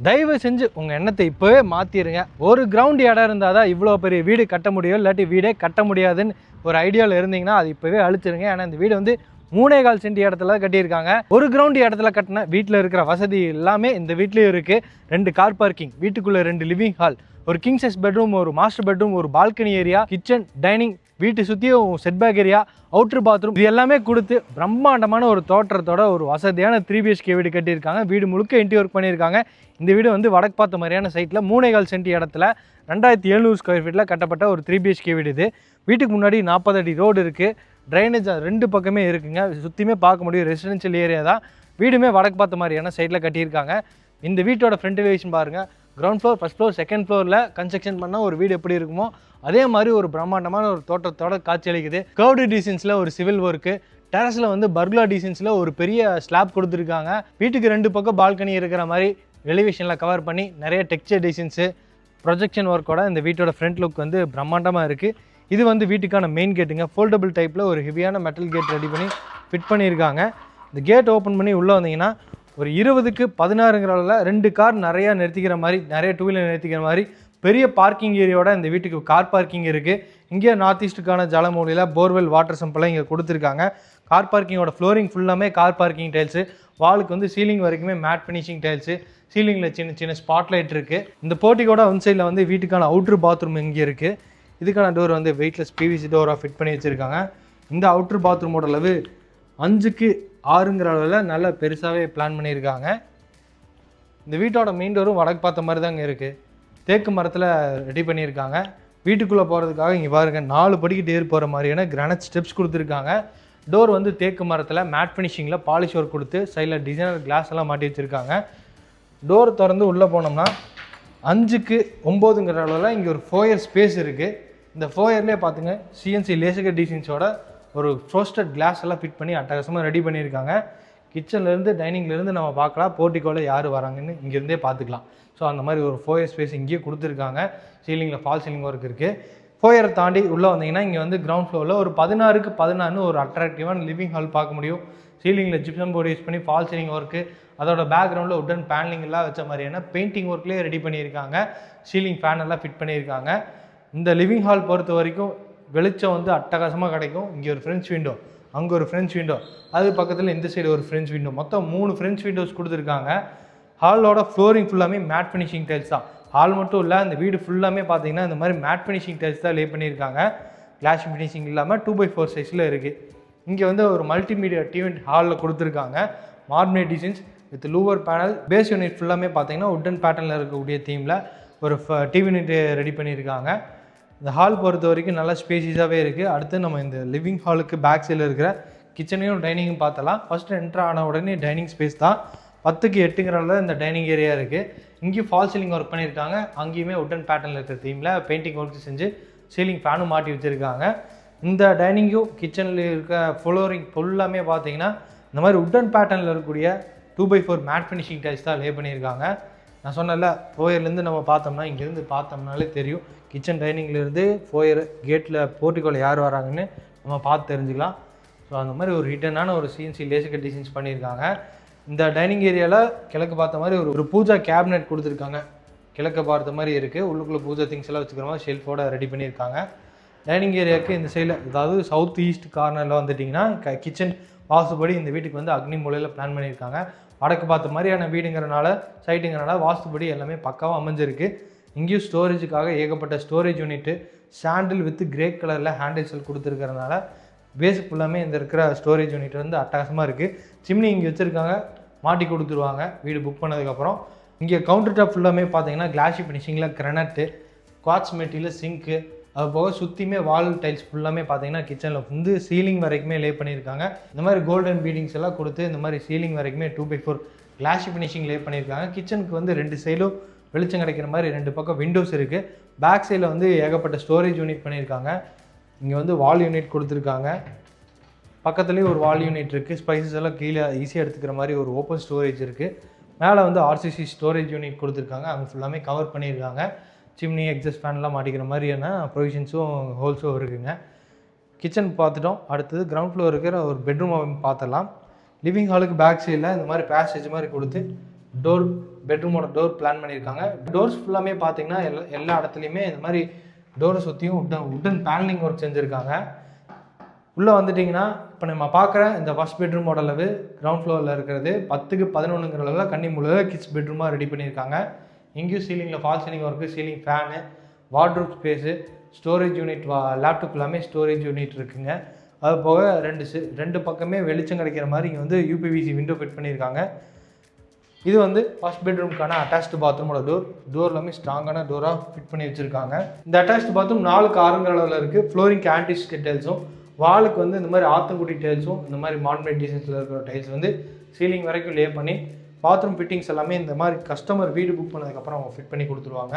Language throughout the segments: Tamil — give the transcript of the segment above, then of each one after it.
தயவு செஞ்சு உங்கள் எண்ணத்தை இப்போவே மாற்றிடுங்க. ஒரு கிரவுண்ட் இடம் இருந்தால் தான் இவ்வளோ பெரிய வீடு கட்ட முடியும், இல்லாட்டி வீடே கட்ட முடியாதுன்னு ஒரு ஐடியாவில் இருந்தீங்கன்னா அது இப்போவே அழிச்சிருங்க. ஏன்னா இந்த வீடு வந்து 3.25 சென்ட் இடத்துல கட்டியிருக்காங்க. ஒரு கிரவுண்ட் இடத்துல கட்டின வீட்டில் இருக்கிற வசதி எல்லாமே இந்த வீட்லேயும் இருக்குது. 2 கார் பார்க்கிங், வீட்டுக்குள்ளே 2 லிவிங் ஹால், ஒரு கிங் சைஸ் பெட்ரூம், ஒரு மாஸ்டர் பெட்ரூம், ஒரு பால்கனி ஏரியா, கிச்சன், டைனிங், வீட்டு சுற்றியும் செட்பேக் ஏரியா, அவுட்ரு பாத்ரூம், இது எல்லாமே கொடுத்து பிரம்மாண்டமான ஒரு தோற்றத்தோட ஒரு வசதியான 3 BHK வீடு கட்டியிருக்காங்க. வீடு முழுக்க இன்டீரியர் ஒர்க் பண்ணியிருக்காங்க. இந்த வீடு வந்து வடக்கு பார்த்த மாதிரியான சைட்டில் 3.25 சென்ட் இடத்துல 2700 ஸ்கொயர் ஃபீட்டில் கட்டப்பட்ட ஒரு 3 BHK வீடு இது. வீட்டுக்கு முன்னாடி 40 அடி ரோடு இருக்குது. ட்ரைனேஜ் 2 பக்கமே இருக்குங்க. சுற்றியுமே பார்க்க முடியும், ரெசிடென்ஷியல் ஏரியா தான். வீடுமே வடக்கு பார்த்த மாதிரியான சைட்டில் கட்டியிருக்காங்க. இந்த வீட்டோட ஃப்ரண்ட் எலிவேஷன் பாருங்கள். Ground floor, first floor, second ஃப்ளோரில் கன்ஸ்ட்ரக்ஷன் பண்ணால் ஒரு வீடு எப்படி இருக்குமோ அதே மாதிரி ஒரு பிரம்மாண்டமான ஒரு தோட்டத்தோட காட்சி அளிக்குது. கர்வ்டு டீசன்ஸில் ஒரு சிவில் ஒர்க்கு, டெரஸில் வந்து பர்குலா டீசன்ஸில் ஒரு பெரிய ஸ்லாப் கொடுத்துருக்காங்க. வீட்டுக்கு 2 பக்கம் பால்கனி இருக்கிற மாதிரி எலிவேஷனில் கவர் பண்ணி நிறைய டெக்ஸ்சர் டிசைன்ஸு, ப்ரொஜெக்ஷன் ஒர்க்கோட இந்த வீட்டோட ஃப்ரண்ட் லுக் வந்து பிரம்மாண்டமாக இருக்குது. இது வந்து வீட்டுக்கான மெயின் கேட்டுங்க. ஃபோல்டபுள் டைப்பில் ஒரு ஹெவியான மெட்டல் கேட் ரெடி பண்ணி ஃபிட் பண்ணியிருக்காங்க. இந்த கேட் ஓப்பன் பண்ணி உள்ளே வந்தீங்கன்னா ஒரு 20க்கு 16ங்கிற அளவில் 2 கார் நிறையா நிறுத்திக்கிற மாதிரி, நிறைய 2 வீலர் நிறுத்திக்கிற மாதிரி பெரிய பார்க்கிங் ஏரியாவோட இந்த வீட்டுக்கு கார் பார்க்கிங் இருக்குது. இங்கே நார்த் ஈஸ்ட்டுக்கான ஜலமூலியில் போர்வெல் வாட்டர் சம்பெல்லாம் இங்கே கொடுத்துருக்காங்க. கார் பார்க்கிங்கோட ஃப்ளோரிங் ஃபுல்லாமே கார் பார்க்கிங் டைல்ஸு, வாலுக்கு வந்து சீலிங் வரைக்குமே மேட் ஃபினிஷிங் டைல்ஸு, சீலிங்கில் சின்ன சின்ன ஸ்பாட்லைட் இருக்குது. இந்த போர்ட்டிக்கோட ஒன் சைடில் வந்து வீட்டுக்கான அவுட்ரு பாத்ரூம் இங்கே இருக்குது. இதுக்கான டோர் வந்து வெயிட்லெஸ் PVC டோராக ஃபிட் பண்ணி வச்சுருக்காங்க. இந்த அவுட்ரு பாத்ரூமோட அளவு 5க்கு 6ங்கிற அளவில் நல்லா பெருசாகவே பிளான் பண்ணியிருக்காங்க. இந்த வீட்டோட மெயின் டோரும் வடக்கு பார்த்த மாதிரி தாங்க இருக்குது. தேக்கு மரத்தில் ரெடி பண்ணியிருக்காங்க. வீட்டுக்குள்ளே போகிறதுக்காக இங்கே பாருங்கள் 4 படிக்கிட்டு ஏறி போகிற மாதிரியான கிரானைட் ஸ்டெப்ஸ் கொடுத்துருக்காங்க. டோர் வந்து தேக்கு மரத்தில் மேட் ஃபினிஷிங்கில் பாலிஷ் ஒர்க் கொடுத்து சைடில் டிசைனர் கிளாஸ் எல்லாம் மாட்டி வச்சுருக்காங்க. டோர் திறந்து உள்ளே போனோம்னா 5க்கு 9ங்கிற அளவில் இங்கே ஒரு ஃபோயர் ஸ்பேஸ் இருக்குது. இந்த ஃபோயர்லேயே பார்த்துங்க CNC லேசர் டிசைன்ஸோட ஒரு ஃப்ரோஸ்டட் கிளாஸ் எல்லாம் ஃபிட் பண்ணி அட்டகாசமாக ரெடி பண்ணியிருக்காங்க. கிச்சன்லேருந்து டைனிங்லேருந்து நம்ம பார்க்கலாம், போர்ட்டிக்கோவில் யார் வராங்கன்னு இங்கேருந்தே பார்த்துக்கலாம். ஸோ அந்த மாதிரி ஒரு ஃபோயர் ஸ்பேஸ் இங்கேயே கொடுத்துருக்காங்க. சீலிங்கில் ஃபால் சீலிங் ஒர்க் இருக்குது. ஃபோயரை தாண்டி உள்ளே வந்தீங்கன்னா இங்கே வந்து கிரவுண்ட் ஃப்ளோரில் ஒரு 16க்கு 14 ஒரு அட்ராக்டிவான லிவிங் ஹால் பார்க்க முடியும். சீலிங்கில் ஜிப்சம் போர்டு யூஸ் பண்ணி ஃபால் சீலிங் ஒர்க்கு, அதோட பேக்ரவுண்டில் உட்டன் பேனலிங் எல்லாம் வச்ச மாதிரியான பெயிண்டிங் ஒர்க்லேயே ரெடி பண்ணியிருக்காங்க. சீலிங் ஃபேன் எல்லாம் ஃபிட் பண்ணியிருக்காங்க. இந்த லிவிங் ஹால் பொறுத்த வரைக்கும் வெளிச்சம் வந்து அட்டகாசமாக கிடைக்கும். இங்கே ஒரு ஃப்ரெஞ்ச் விண்டோ, அங்கே ஒரு ஃப்ரெஞ்ச் விண்டோ, அது பக்கத்தில் இந்த சைடு ஒரு ஃப்ரெஞ்ச் விண்டோ, மொத்தம் 3 ஃப்ரெஞ்ச் விண்டோஸ் கொடுத்துருக்காங்க. ஹாலோட ஃப்ளோரிங் ஃபுல்லாமே மேட் ஃபினிஷிங் டைல்ஸ் தான். ஹால் மட்டும் இல்லை, அந்த வீடு ஃபுல்லாமே பார்த்தீங்கன்னா இந்த மாதிரி மேட் ஃபினிஷிங் டைல்ஸ் தான் லே பண்ணியிருக்காங்க. கிளாஸ் ஃபினிஷிங் இல்லாமல் 2x4 சைஸில் இருக்குது. இங்கே வந்து ஒரு மல்டிமீடியா டிவி ஹாலில் கொடுத்துருக்காங்க. Marble designs with louver panel, base unit ஃபுல்லாமே பார்த்தீங்கன்னா உட்டன் பேட்டர்னில் இருக்கக்கூடிய தீமில் ஒரு டிவி யூனிட் ரெடி பண்ணியிருக்காங்க. இந்த ஹால் பொறுத்த வரைக்கும் நல்லா ஸ்பேசியஸாகவே இருக்குது. அடுத்து நம்ம இந்த லிவிங் ஹாலுக்கு பேக் சைடில் இருக்கிற கிச்சனையும் டைனிங்கும் பார்த்தலாம். ஃபஸ்ட்டு என்ட்ரு ஆன உடனே டைனிங் ஸ்பேஸ் தான். 10க்கு 8ங்கிற அளவில் இந்த டைனிங் ஏரியா இருக்குது. இங்கேயும் ஃபால் சீலிங் ஒர்க் பண்ணியிருக்காங்க. அங்கேயுமே உட்டன் பேட்டர்னில் இருக்கிற தீமில் பெயிண்டிங் ஒர்க் செஞ்சு சீலிங் ஃபேனும் மாட்டி வச்சுருக்காங்க. இந்த டைனிங்கும் கிச்சனில் இருக்க ஃப்ளோரிங் ஃபுல்லாமே பார்த்தீங்கன்னா இந்த மாதிரி உட்டன் பேட்டர்னில் இருக்கக்கூடிய 2x4 மேட் ஃபினிஷிங் டைல்ஸ் தான் லே பண்ணியிருக்காங்க. நான் சொன்னல, ஃபோயர்லேருந்து நம்ம பார்த்தோம்னா இங்கேருந்து பார்த்தோம்னாலே தெரியும் கிச்சன் டைனிங்லேருந்து ஃபோயர் கேட்டில் போர்ட்டிக்கோவில் யார் வராங்கன்னு நம்ம பார்த்து தெரிஞ்சுக்கலாம். ஸோ அந்த மாதிரி ஒரு ஹிட்டனான ஒரு CNC லேசர் டிசைன்ஸ் பண்ணியிருக்காங்க. இந்த டைனிங் ஏரியாவில் கிழக்கு பார்த்த மாதிரி ஒரு பூஜா கேபினெட் கொடுத்துருக்காங்க. கிழக்கு பார்த்த மாதிரி இருக்குது. உள்ளுக்குள்ளே பூஜா திங்ஸ் எல்லாம் வச்சுக்கிற மாதிரி ஷெல்ஃபோட ரெடி பண்ணியிருக்காங்க. டைனிங் ஏரியாவுக்கு இந்த சைடில், அதாவது சவுத் ஈஸ்ட் கார்னரில் வந்துட்டிங்கன்னா கிச்சன் வாஸ்துபடி இந்த வீட்டுக்கு வந்து அக்னி மூலையில் பிளான் பண்ணியிருக்காங்க. வடக்கு பார்த்த மாதிரியான வீடுங்கிறனால, சைட்டுங்கிறனால வாஸ்துபடி எல்லாமே பக்காவாக அமைஞ்சிருக்கு. இங்கேயும் ஸ்டோரேஜுக்காக ஏகப்பட்ட storage unit, sandal with grey கலரில் ஹேண்டில் செல் கொடுத்துருக்கறனால பேஸுக்கு ஃபுல்லாமே இந்த இருக்கிற ஸ்டோரேஜ் யூனிட் வந்து அட்டகாசமாக இருக்குது. சிம்னி இங்கே வச்சுருக்காங்க, மாட்டி கொடுத்துருவாங்க வீடு புக் பண்ணதுக்கப்புறம். இங்கே கவுண்டர் டாப் ஃபுல்லாமே பார்த்தீங்கன்னா கிளாஷி ஃபினிஷிங்கில் கிரனட்டு, குவாட்ஸ் மெட்டீரியல், சிங்க்கு, அது போக சுற்றியுமே வால் டைல்ஸ் ஃபுல்லாமே பார்த்தீங்கன்னா கிச்சனில் வந்து சீலிங் வரைக்குமே லே பண்ணியிருக்காங்க. இந்த மாதிரி கோல்டன் பீடிங்ஸ் எல்லாம் கொடுத்து இந்த மாதிரி சீலிங் வரைக்குமே 2x4 கிளாஷி ஃபினிஷிங் லே பண்ணியிருக்காங்க. கிச்சனுக்கு வந்து 2 சைடும் வெளிச்சம் கிடைக்கிற மாதிரி 2 பக்கம் விண்டோஸ் இருக்குது. பேக் சைடில் வந்து ஏகப்பட்ட ஸ்டோரேஜ் யூனிட் பண்ணியிருக்காங்க. இங்கே வந்து வால் யூனிட் கொடுத்துருக்காங்க. பக்கத்துலேயும் ஒரு வால் யூனிட் இருக்குது. ஸ்பைசஸ் எல்லாம் கீழே ஈஸியாக எடுத்துக்கிற மாதிரி ஒரு ஓப்பன் ஸ்டோரேஜ் இருக்குது. மேலே வந்து RCC ஸ்டோரேஜ் யூனிட் கொடுத்துருக்காங்க. அவங்க ஃபுல்லாமே கவர் பண்ணியிருக்காங்க. சிம்னி, எக்ஸாஸ்ட் ஃபேன்லாம் மாட்டிக்கிற மாதிரியான ப்ரொவிஷன்ஸும் ஹோல்ஸும் இருக்குங்க. கிச்சன் பார்த்துட்டோம். அடுத்தது கிரவுண்ட் ஃப்ளோர் இருக்கிற ஒரு பெட்ரூம் பார்த்துடலாம். லிவிங் ஹாலுக்கு பேக் சைடில் இந்த மாதிரி பேசேஜ் மாதிரி கொடுத்து டோர் பெட்ரூமோட டோர் பிளான் பண்ணியிருக்காங்க. டோர்ஸ் ஃபுல்லாமே பார்த்தீங்கன்னா எல்லா இடத்துலையுமே இந்த மாதிரி டோரை சுற்றியும் உட்டன் பேனலிங் ஒர்க் செஞ்சுருக்காங்க. உள்ளே வந்துட்டிங்கன்னா இப்போ நம்ம பார்க்குற இந்த ஃபஸ்ட் பெட்ரூமோட அளவு கிரவுண்ட் ஃப்ளோரில் இருக்கிறது 10க்கு 11ங்கிற அளவில் கன்னி முழுவதும் கிட்ஸ் பெட்ரூமாக ரெடி பண்ணியிருக்காங்க. இங்கேயும் சீலிங்கில் fall ceiling work, ceiling fan, wardrobe space, storage unit, laptop எல்லாமே ஸ்டோரேஜ் யூனிட் இருக்குங்க. அது போக ரெண்டு பக்கமே வெளிச்சம் கிடைக்கிற மாதிரி இங்கே வந்து யூபிவிசி விண்டோ ஃபிட் பண்ணியிருக்காங்க. இது வந்து ஃபஸ்ட் பெட்ரூம்க்கான அட்டாச்டு பாத்ரூமோட டோர் எல்லாமே ஸ்ட்ராங்கான டோராக ஃபிட் பண்ணி வச்சுருக்காங்க. இந்த அட்டாச்டு பாத்ரூம் 4க்கு 6ங்கிற அளவில் இருக்குது. ஃப்ளோரிங்க்கு ஆன்டிஸ்கட் டைல்ஸும், வாலுக்கு வந்து இந்த மாதிரி ஆத்தங்குடி டைல்ஸும், இந்த மாதிரி மாடர்ன் டிசைன்ஸில் இருக்கிற டைல்ஸ் வந்து சீலிங் வரைக்கும் லே பண்ணி பாத்ரூம் ஃபிட்டிங்ஸ் எல்லாமே இந்த மாதிரி கஸ்டமர் வீடு புக் பண்ணதுக்கப்புறம் அவங்க ஃபிட் பண்ணி கொடுத்துருவாங்க.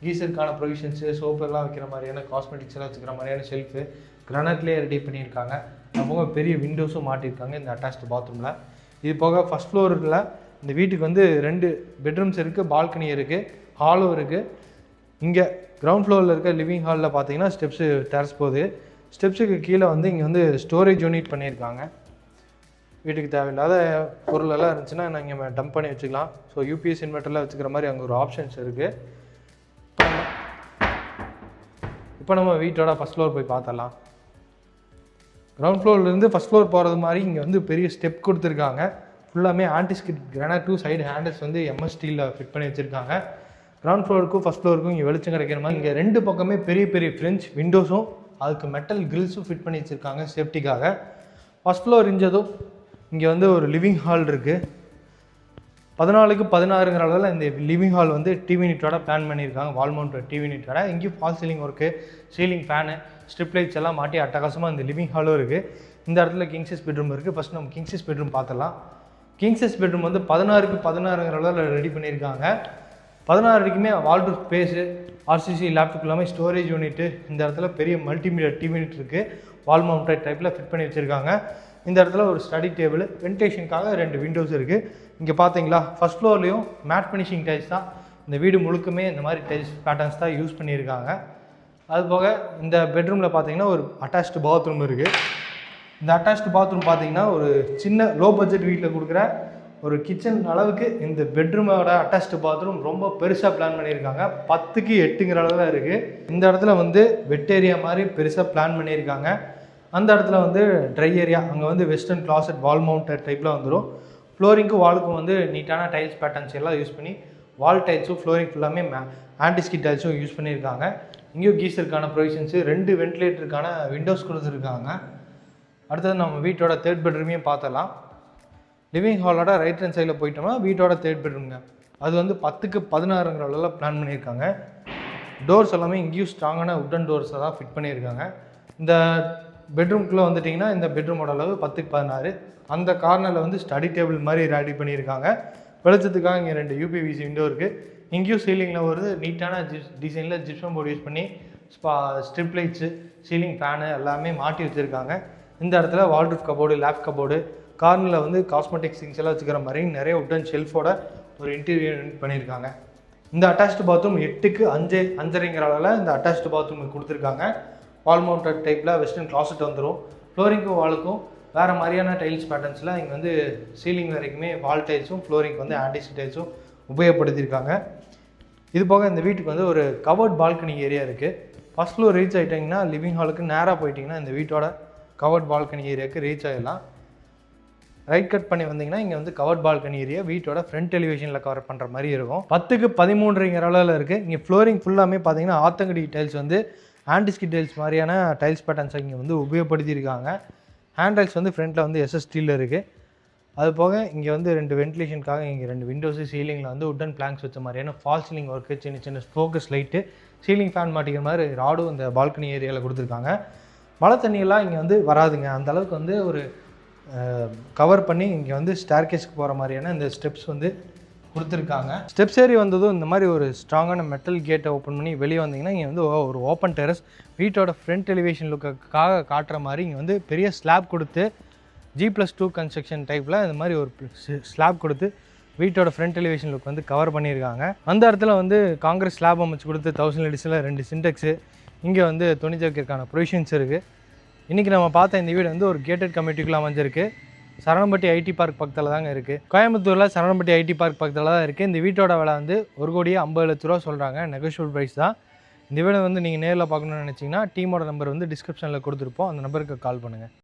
கீசருக்கான ப்ரொவிஷன்ஸு, சோப்பு எல்லாம் வைக்கிற மாதிரியான காஸ்மெட்டிக்ஸ் எல்லாம் வச்சுக்கிற மாதிரியான ஷெல்ஃபு கிரானைட்லேயே ரெடி பண்ணியிருக்காங்க. அவங்க பெரிய விண்டோஸும் மாட்டியிருக்காங்க இந்த அட்டாச்டு பாத்ரூமில். இது போக ஃபஸ்ட் ஃப்ளோரில் இந்த வீட்டுக்கு வந்து 2 பெட்ரூம்ஸ் இருக்குது, பால்கனி இருக்குது, ஹாலும் இருக்குது. இங்கே கிரவுண்ட் ஃப்ளோரில் இருக்க லிவிங் ஹாலில் பார்த்தீங்கன்னா ஸ்டெப்ஸு டெரஸ் போகுது. ஸ்டெப்ஸுக்கு கீழே வந்து இங்கே வந்து ஸ்டோரேஜ் யூனிட் பண்ணியிருக்காங்க. வீட்டுக்கு தேவையில்லாத பொருளெல்லாம் இருந்துச்சுன்னா நாங்கள் டம்ப் பண்ணி வச்சுக்கலாம். ஸோ யூபிஎஸ் இன்வெர்ட்டரில் வச்சுக்கிற மாதிரி அங்கே ஒரு ஆப்ஷன்ஸ் இருக்குது. இப்போ நம்ம வீட்டோட ஃபஸ்ட் ஃப்ளோர் போய் பார்த்தலாம். கிரவுண்ட் ஃப்ளோர்லேருந்து ஃபஸ்ட் ஃப்ளோர் போகிறது மாதிரி இங்கே வந்து பெரிய ஸ்டெப் கொடுத்துருக்காங்க. ஃபுல்லாமே ஆன்டிஸ்கிட் கிரானைட் 2 சைடு ஹேண்டில்ஸ் வந்து எம்எஸ் ஸ்டீலில் ஃபிட் பண்ணி வச்சுருக்காங்க. கிரவுண்ட் ஃப்ளோருக்கும் ஃபஸ்ட் ஃப்ளோருக்கும் இங்கே வெளிச்சம் கிடைக்கிற மாதிரி இங்கே 2 பக்கமே பெரிய பெரிய ஃப்ரெஞ்ச் விண்டோஸும் அதுக்கு மெட்டல் கிரில்ஸும் ஃபிட் பண்ணி வச்சுருக்காங்க சேஃப்டிக்காக. ஃபஸ்ட் ஃப்ளோர் இருந்ததும் இங்கே வந்து ஒரு லிவிங் ஹால் இருக்குது. 14க்கு 16ங்கிற அளவில் இந்த லிவிங் ஹால் வந்து டிவி யூனிட்டோட பிளான் பண்ணியிருக்காங்க. வால் மவுண்ட் டிவி யூனிட்டோட. இங்கேயும் fall ceiling work, ceiling fan, strip lights எல்லாம் மாட்டி அட்டகாசமாக இந்த லிவிங் ஹாலும் இருக்குது. இந்த இடத்துல கிங்ஸஸ் பெட்ரூம் இருக்குது. ஃபஸ்ட் நம்ம கிங்ஸஸ் பெட்ரூம் பார்த்துடலாம். கிங்ஸஸ் பெட்ரூம் வந்து 16க்கு 16ங்கிற அளவில் ரெடி பண்ணியிருக்காங்க. 16 வரைக்குமே வால்ட்ரூப் ஸ்பேஸு, ஆர்சிசி லேப்டாப் எல்லாமே ஸ்டோரேஜ் யூனிட்டு, இந்த இடத்துல பெரிய மல்டிமீடியா டிவி யூனிட் இருக்குது. வால் மவுண்டட் டைப்பில் ஃபிட் பண்ணி வச்சுருக்காங்க. இந்த இடத்துல ஒரு ஸ்டடி டேபிள், வென்டிலேஷனுக்காக 2 விண்டோஸ் இருக்குது. இங்கே பார்த்தீங்களா ஃபஸ்ட் ஃப்ளோர்லேயும் மேட் ஃபினிஷிங் டைல்ஸ் தான். இந்த வீடு முழுக்குமே இந்த மாதிரி டைல்ஸ் பேட்டர்ன்ஸ் தான் யூஸ் பண்ணியிருக்காங்க. அதுபோக இந்த பெட்ரூமில் பார்த்தீங்கன்னா ஒரு அட்டாச்டு பாத்ரூம் இருக்குது. இந்த அட்டாச்டு பாத்ரூம் பார்த்தீங்கன்னா ஒரு சின்ன லோ பட்ஜெட் வீட்டில் கொடுக்குற ஒரு கிச்சன் அளவுக்கு இந்த பெட்ரூமோட அட்டாச்டு பாத்ரூம் ரொம்ப பெருசாக பிளான் பண்ணியிருக்காங்க. 10க்கு 8ங்கிற அளவில் இருக்குது. இந்த இடத்துல வந்து வெட் ஏரியா மாதிரி பெருசாக பிளான் பண்ணியிருக்காங்க. அந்த இடத்துல வந்து ட்ரை ஏரியா, அங்கே வந்து வெஸ்டர்ன் கிளாசட் வால் மவுண்டட் டைப்பில் வந்துடும். ஃப்ளோரிங்க்கும் வாலுக்கும் வந்து நீட்டான டைல்ஸ் பேட்டர்ன்ஸ் எல்லாம் யூஸ் பண்ணி வால் டைல்ஸும் ஃப்ளோரிங் ஃபுல்லாமே ஆன்டிஸ்கிட் டைல்ஸும் யூஸ் பண்ணியிருக்காங்க. இங்கேயும் கீசருக்கான ப்ரொவிஷன்ஸு, 2 வென்டிலேட்டருக்கான விண்டோஸ் கொடுத்துருக்காங்க. அடுத்தது நம்ம வீட்டோட 3rd பெட்ரூமையும் பார்த்தலாம். லிவிங் ஹாலோட ரைட் ஹேண்ட் சைடில் போயிட்டோம்னா வீட்டோட 3rd பெட்ரூம்ங்க. அது வந்து 10க்கு 16ங்கிற அளவில் பிளான் பண்ணியிருக்காங்க. டோர்ஸ் எல்லாமே இங்கேயும் ஸ்ட்ராங்கான உட்டன் டோர்ஸை தான் ஃபிட் பண்ணியிருக்காங்க. இந்த பெட்ரூம்குள்ளே வந்துட்டிங்கன்னா இந்த பெட்ரூமோட அளவு 10க்கு 16. அந்த கார்னரில் வந்து ஸ்டடி டேபிள் மாதிரி ரெடி பண்ணியிருக்காங்க. வெளிச்சத்துக்காக இங்கே 2 யூபிவிசி விண்டோ இருக்குது. இங்கேயும் சீலிங்கில் ஒரு நீட்டான டிசைனில் ஜிப்சம் போர்டு யூஸ் பண்ணி ஸ்ட்ரிப் லைட்ஸு, சீலிங் ஃபேனு எல்லாமே மாட்டி வச்சுருக்காங்க. இந்த இடத்துல வால்ட்ரூப் கபோர்டு, லேப் கபோர்டு, கார்னரில் வந்து காஸ்மெட்டிக் திங்ஸ் எல்லாம் வச்சுக்கிற மாதிரி நிறைய உட்டன் ஷெல்ஃபோட ஒரு இன்டீரியர் யூனிட் பண்ணியிருக்காங்க. இந்த அட்டாச்டு பாத்ரூம் 8க்கு 5.5ங்கிற அளவில் இந்த அட்டாச்டு பாத்ரூம் கொடுத்துருக்காங்க. வால் மவுண்டட் டைப்பில் வெஸ்டர்ன் கிளாசட் வந்துடும். ஃப்ளோரிங்க்கும் வாலுக்கும் வேறு மாதிரியான டைல்ஸ் பேட்டர்ன்ஸில் இங்கே வந்து சீலிங் வரைக்குமே வால் டைல்ஸும் ஃப்ளோரிங் வந்து ஆன்டிஸ்கிட் டைல்ஸும் உபயோகப்படுத்தியிருக்காங்க. இது போக இந்த வீட்டுக்கு வந்து ஒரு கவர்ட் பால்கனி ஏரியா இருக்குது. ஃபஸ்ட் ஃப்ளோர் ரீச் ஆகிட்டிங்கன்னா லிவிங் ஹாலுக்கு நேராக போயிட்டிங்கன்னா இந்த வீட்டோட கவர்ட் பால்கனி ஏரியாவுக்கு ரீச் ஆகிடலாம். ரைட் கட் பண்ணி வந்தீங்கன்னா இங்கே வந்து கவர்ட் பால்கனி ஏரியா வீட்டோட ஃப்ரண்ட் எலிவேஷனில் கவர் பண்ணுற மாதிரி இருக்கும். 10க்கு 13ங்கிற அளவில் இருக்குது. இங்கே ஃப்ளோரிங் ஃபுல்லாமே பார்த்தீங்கன்னா ஆத்தங்கடி டைல்ஸ் வந்து ஆன்டிஸ்கிட் டைல்ஸ் மாதிரியான டைல்ஸ் பேட்டர்ன்ஸை இங்கே வந்து உபயோகப்படுத்தியிருக்காங்க. ஹேண்ட் டைல்ஸ் வந்து ஃப்ரண்ட்டில் வந்து எஸ்எஸ் ஸ்டீலில் இருக்குது. அது போக இங்கே வந்து 2 வென்டிலேஷனுக்காக இங்கே 2 விண்டோஸு, சீலிங்கில் வந்து உட்டன் பிளாங்க்ஸ் வச்ச மாதிரியான ஃபால் சீலிங் ஒர்க்கு, சின்ன சின்ன ஃபோக்கஸ் லைட்டு, சீலிங் ஃபேன் மாட்டிக்கிற மாதிரி ராடும் இந்த பால்கனி ஏரியாவில் கொடுத்துருக்காங்க. மழை தண்ணியெல்லாம் இங்கே வந்து வராதுங்க. அந்தளவுக்கு வந்து ஒரு கவர் பண்ணி இங்கே வந்து ஸ்டேர்கேஸ்க்கு போகிற மாதிரியான இந்த ஸ்டெப்ஸ் வந்து கொடுத்துருக்காங்க. ஸ்டெப்ஸ் ஏறி வந்ததும் இந்த மாதிரி ஒரு ஸ்ட்ராங்கான மெட்டல் கேட்டை ஓப்பன் பண்ணி வெளியே வந்தீங்கன்னா இங்கே வந்து ஒரு ஓப்பன் டெரஸ் வீட்டோட ஃப்ரண்ட் எலிவேஷன் லுக்காக காட்டுற மாதிரி இங்கே வந்து பெரிய ஸ்லாப் கொடுத்து G+2 கன்ஸ்ட்ரக்ஷன் டைப்பில் இந்த மாதிரி ஒரு ஸ்லாப் கொடுத்து வீட்டோட ஃப்ரண்ட் எலிவேஷன் லுக் வந்து கவர் பண்ணியிருக்காங்க. அந்த இடத்துல வந்து காங்கிரஸ் ஸ்லாப் அமைச்சு கொடுத்து 1000 லிட்டர்ஸில் 2 சின்டெக்ஸு, இங்கே வந்து துணி துவைக்கிறதுக்கான ப்ரொவிஷன்ஸ் இருக்குது. இன்றைக்கி நம்ம பார்த்த இந்த வீடு வந்து ஒரு கேட்டட் கம்யூனிட்டிக்குள்ளே அமைஞ்சிருக்கு. சரவணம்பட்டி ஐடி பார்க் பக்கத்தில் தாங்க இருக்குது. கோயம்புத்தூரில் சரவணம்பட்டி ஐடி பார்க் பக்கத்தில் தான் இருக்குது. இந்த வீட்டோட விலை வந்து 1,50,00,000 சொல்கிறாங்க. நெகோஷியபிள் ப்ரைஸ் தான். இந்த வீடை வந்து நீங்கள் நேரில் பார்க்கணுன்னு நினச்சிங்கன்னா டீமோட நம்பர் வந்து டிஸ்கிரிப்ஷனில் கொடுத்துருப்போம். அந்த நம்பருக்கு கால் பண்ணுங்கள்.